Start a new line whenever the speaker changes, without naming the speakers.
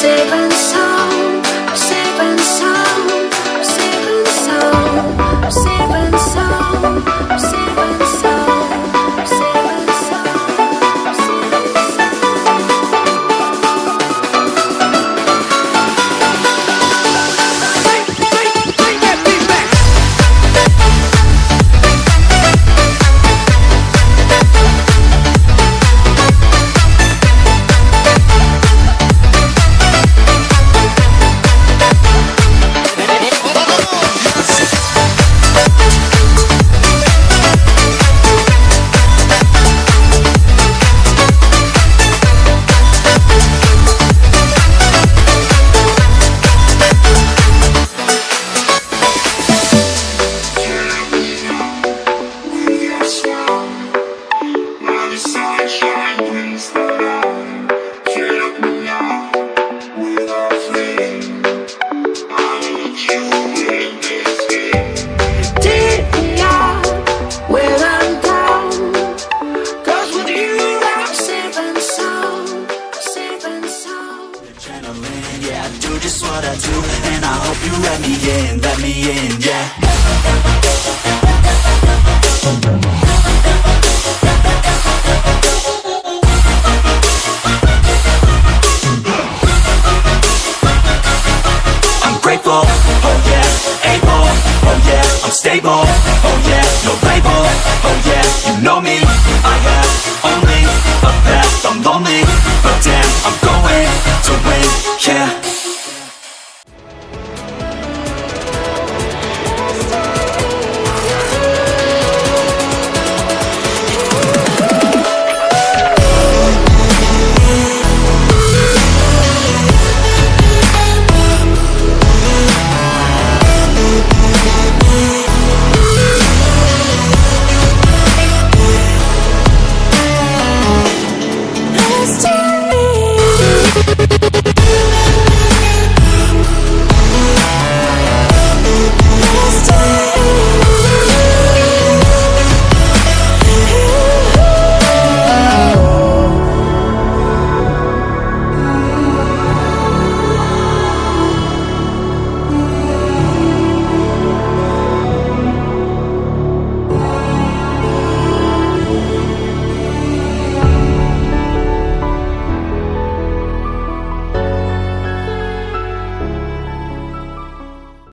saving soul, I'm saving soul, I'm saving soul, I'm saving soul, I'm saving soul, I'm saving soul, I'm saving soul. Bring that beat back.
Yeah, I do just what I do, and I hope you let me in, yeah. I'm grateful, oh yeah, able, oh yeah, I'm stable, oh yeah, no label, oh yeah, you know me.